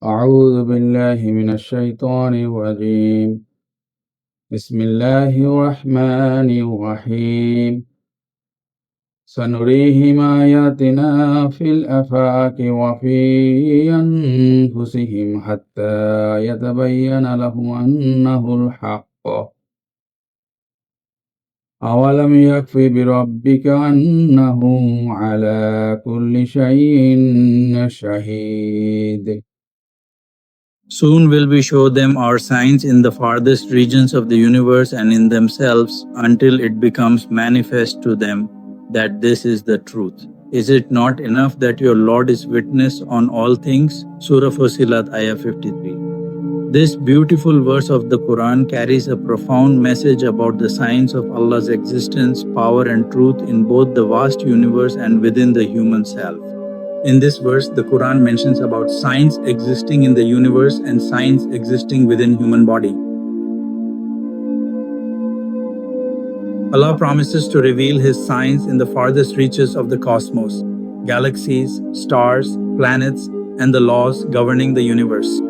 أعوذ بالله من الشيطان الرجيم بسم الله الرحمن الرحيم سنريهم آياتنا في الآفاق وفي أنفسهم حتى يتبين لهم أنه الحق أولم يكف بربك أنه على كل شيء شهيد. Soon will we show them our signs in the farthest regions of the universe and in themselves until it becomes manifest to them that this is the truth. Is it not enough that your Lord is witness on all things? Surah Fussilat, Ayah 53. This beautiful verse of the Quran carries a profound message about the signs of Allah's existence, power and truth in both the vast universe and within the human self. In this verse, the Quran mentions about signs existing in the universe and signs existing within human body. Allah promises to reveal His signs in the farthest reaches of the cosmos, galaxies, stars, planets, and the laws governing the universe.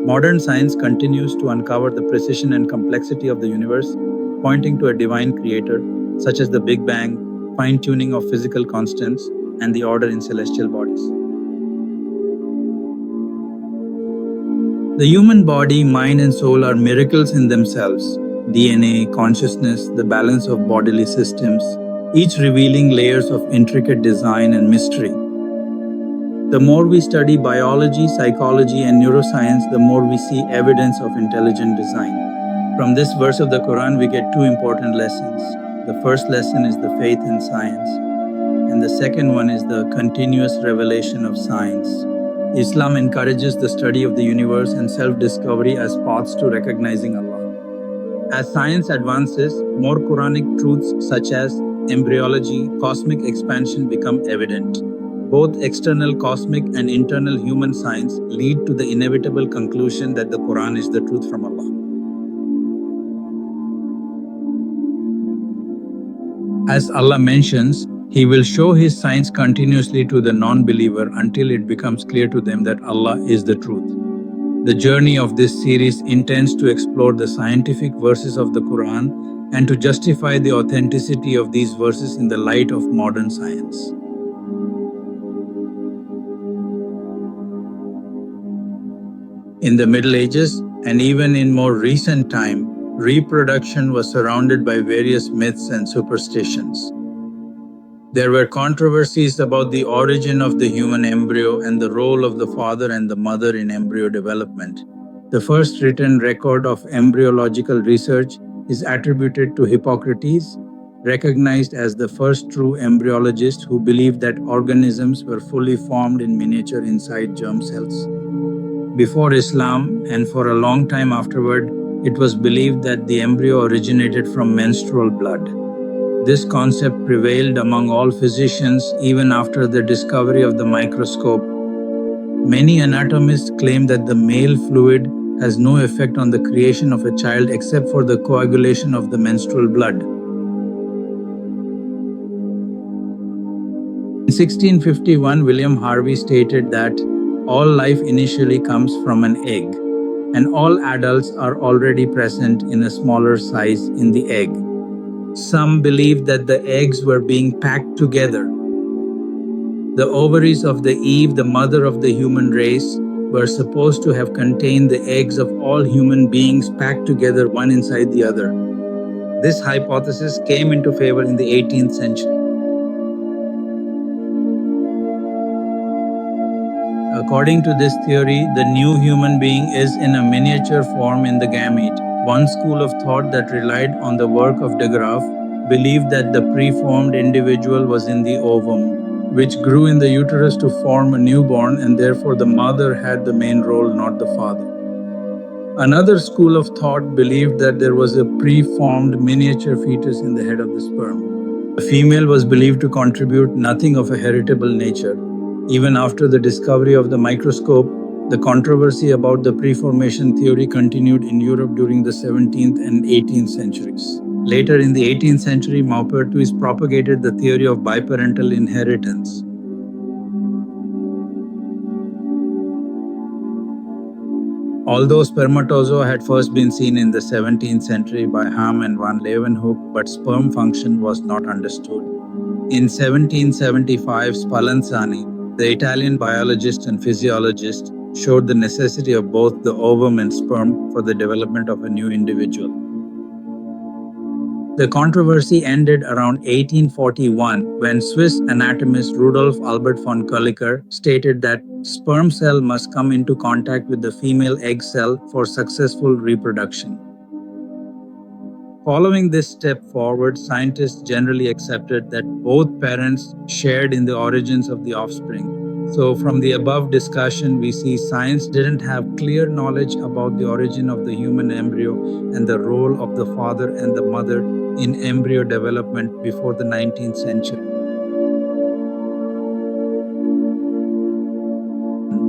Modern science continues to uncover the precision and complexity of the universe, pointing to a divine creator, such as the Big Bang, fine-tuning of physical constants, and the order in celestial bodies. The human body, mind, and soul are miracles in themselves. DNA, consciousness, the balance of bodily systems, each revealing layers of intricate design and mystery. The more we study biology, psychology, and neuroscience, the more we see evidence of intelligent design. From this verse of the Quran, we get two important lessons. The first lesson is the faith in science, and the second one is the continuous revelation of science. Islam encourages the study of the universe and self-discovery as paths to recognizing Allah. As science advances, more Quranic truths such as embryology, cosmic expansion become evident. Both external cosmic and internal human science lead to the inevitable conclusion that the Quran is the truth from Allah. As Allah mentions, He will show His signs continuously to the non-believer until it becomes clear to them that Allah is the truth. The journey of this series intends to explore the scientific verses of the Quran and to justify the authenticity of these verses in the light of modern science. In the Middle Ages, and even in more recent time, reproduction was surrounded by various myths and superstitions. There were controversies about the origin of the human embryo and the role of the father and the mother in embryo development. The first written record of embryological research is attributed to Hippocrates, recognized as the first true embryologist who believed that organisms were fully formed in miniature inside germ cells. Before Islam, and for a long time afterward, it was believed that the embryo originated from menstrual blood. This concept prevailed among all physicians even after the discovery of the microscope. Many anatomists claim that the male fluid has no effect on the creation of a child except for the coagulation of the menstrual blood. In 1651, William Harvey stated that all life initially comes from an egg, and all adults are already present in a smaller size in the egg. Some believed that the eggs were being packed together. The ovaries of the Eve, the mother of the human race, were supposed to have contained the eggs of all human beings packed together one inside the other. This hypothesis came into favor in the 18th century. According to this theory, the new human being is in a miniature form in the gamete. One school of thought that relied on the work of de Graaf believed that the preformed individual was in the ovum, which grew in the uterus to form a newborn, and therefore the mother had the main role, not the father. Another school of thought believed that there was a preformed miniature fetus in the head of the sperm. The female was believed to contribute nothing of a heritable nature. Even after the discovery of the microscope, the controversy about the preformation theory continued in Europe during the 17th and 18th centuries. Later in the 18th century, Maupertuis propagated the theory of biparental inheritance. Although spermatozoa had first been seen in the 17th century by Ham and van Leeuwenhoek, but sperm function was not understood. In 1775, Spallanzani, the Italian biologist and physiologist, showed the necessity of both the ovum and sperm for the development of a new individual. The controversy ended around 1841 when Swiss anatomist Rudolf Albert von Kolliker stated that sperm cell must come into contact with the female egg cell for successful reproduction. Following this step forward, scientists generally accepted that both parents shared in the origins of the offspring. So, from the above discussion, we see science didn't have clear knowledge about the origin of the human embryo and the role of the father and the mother in embryo development before the 19th century.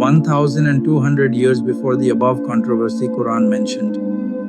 1200 years before the above controversy, Quran mentioned,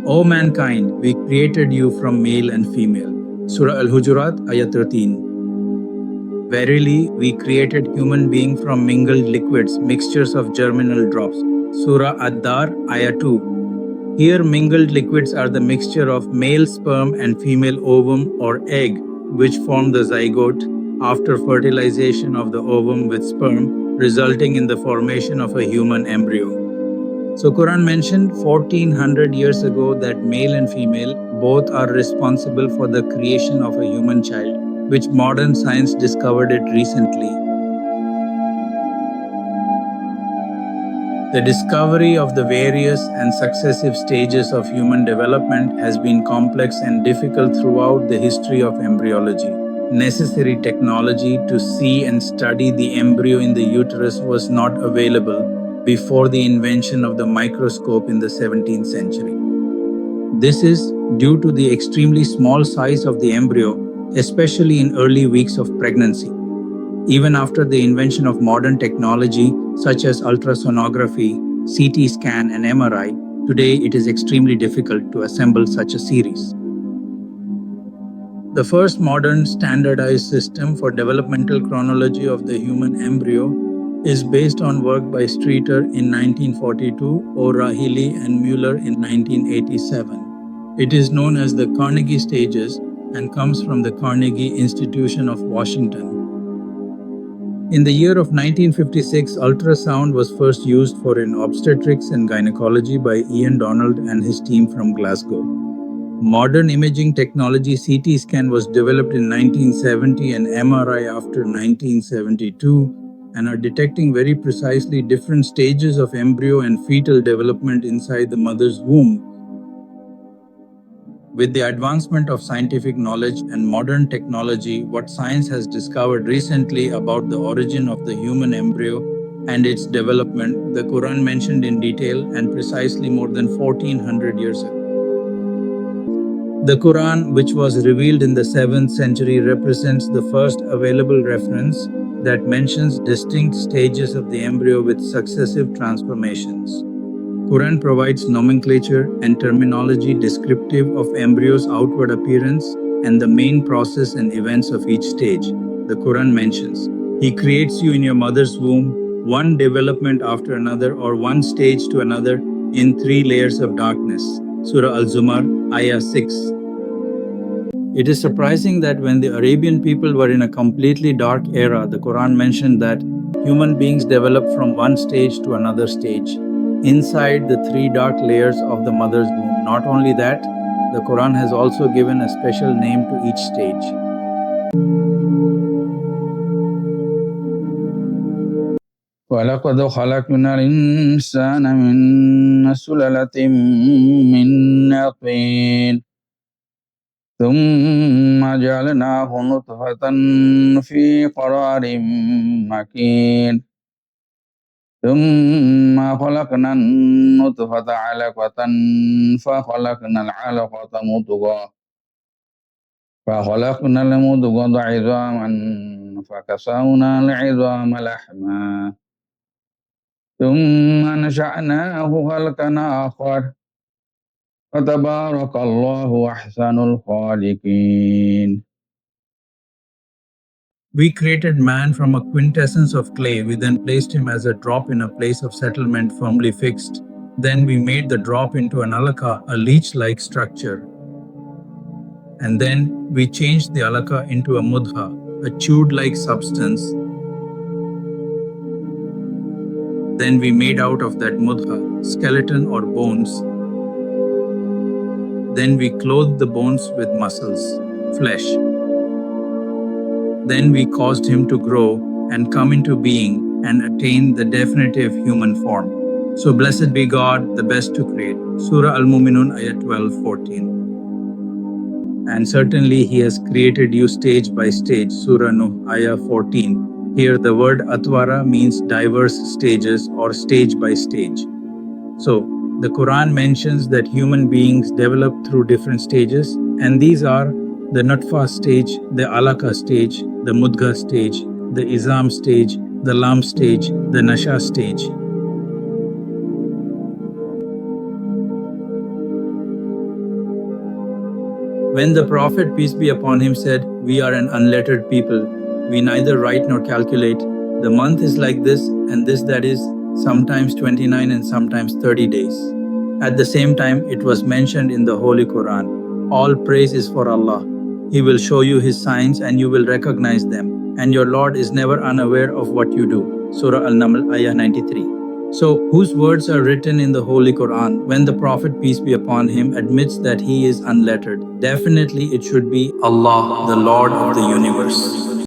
O mankind, we created you from male and female. Surah Al-Hujurat, Ayah 13. Verily, we created human being from mingled liquids, mixtures of germinal drops. Surah Ad-Dar, Ayah 2. Here, mingled liquids are the mixture of male sperm and female ovum or egg, which form the zygote after fertilization of the ovum with sperm, resulting in the formation of a human embryo. So Quran mentioned 1400 years ago that male and female both are responsible for the creation of a human child, which modern science discovered it recently. The discovery of the various and successive stages of human development has been complex and difficult throughout the history of embryology. Necessary technology to see and study the embryo in the uterus was not available before the invention of the microscope in the 17th century. This is due to the extremely small size of the embryo, especially in early weeks of pregnancy. Even after the invention of modern technology such as ultrasonography, CT scan, and MRI, today it is extremely difficult to assemble such a series. The first modern standardized system for developmental chronology of the human embryo is based on work by Streeter in 1942, O'Rahilly and Mueller in 1987. It is known as the Carnegie stages and comes from the Carnegie Institution of Washington. In the year of 1956, ultrasound was first used for in obstetrics and gynecology by Ian Donald and his team from Glasgow. Modern imaging technology CT scan was developed in 1970 and MRI after 1972 and are detecting very precisely different stages of embryo and fetal development inside the mother's womb. With the advancement of scientific knowledge and modern technology, what science has discovered recently about the origin of the human embryo and its development, the Quran mentioned in detail and precisely more than 1400 years ago. The Quran, which was revealed in the 7th century, represents the first available reference that mentions distinct stages of the embryo with successive transformations. Quran provides nomenclature and terminology descriptive of embryo's outward appearance and the main process and events of each stage. The Quran mentions, He creates you in your mother's womb, one development after another or one stage to another in 3 layers of darkness. Surah Al-Zumar, Ayah 6. It is surprising that when the Arabian people were in a completely dark era, the Quran mentioned that human beings develop from one stage to another stage inside the 3 dark layers of the mother's womb. Not only that, the Quran has also given a special name to each stage. وَلَقَدْ خَلَقْنَا الْإِنسَانَ مِنْ سُلَالَةٍ مِّن طِينٍ ثُمَّ جَعَلْنَاهُ نُطْفَةً فِي قَرَارٍ مَّكِينٍ ثُمَّ خَلَقْنَا النُّطْفَةَ عَلَقَةً فَخَلَقْنَا الْعَلَقَةَ مُضْغَةً فَخَلَقْنَا الْمُضْغَةَ عِظَامًا فَكَسَوْنَا الْعِظَامَ لَحْمًا ثُمَّ نَشَأْنَاهُ خَلْقًا آخَرَ فَتَبَارَكَ اللَّهُ أَحْسَنُ الْخَالِقِينَ. We created man from a quintessence of clay. We then placed him as a drop in a place of settlement firmly fixed. Then we made the drop into an alaka, a leech-like structure. And then we changed the alaka into a mudha, a chewed-like substance. Then we made out of that mudha skeleton or bones. Then we clothed the bones with muscles, flesh. Then we caused him to grow and come into being and attain the definitive human form. So blessed be God, the best to create. Surah Al-Mu'minun, ayat 12-14. And certainly He has created you stage by stage. Surah Nuh, ayah 14. Here the word Atwara means diverse stages or stage by stage. So the Quran mentions that human beings develop through different stages, and these are the Nutfa stage, the Alaka stage, the Mudgha stage, the Izam stage, the Lam stage, the Nasha stage. When the Prophet, peace be upon him, said, "We are an unlettered people, we neither write nor calculate. The month is like this and this, that is, sometimes 29 and sometimes 30 days. At the same time, it was mentioned in the Holy Quran, all praise is for Allah. He will show you His signs and you will recognize them, and your Lord is never unaware of what you do. Surah Al-Naml, ayah 93. So, whose words are written in the Holy Quran when the Prophet, peace be upon him, admits that he is unlettered? Definitely it should be Allah, the Lord of the universe.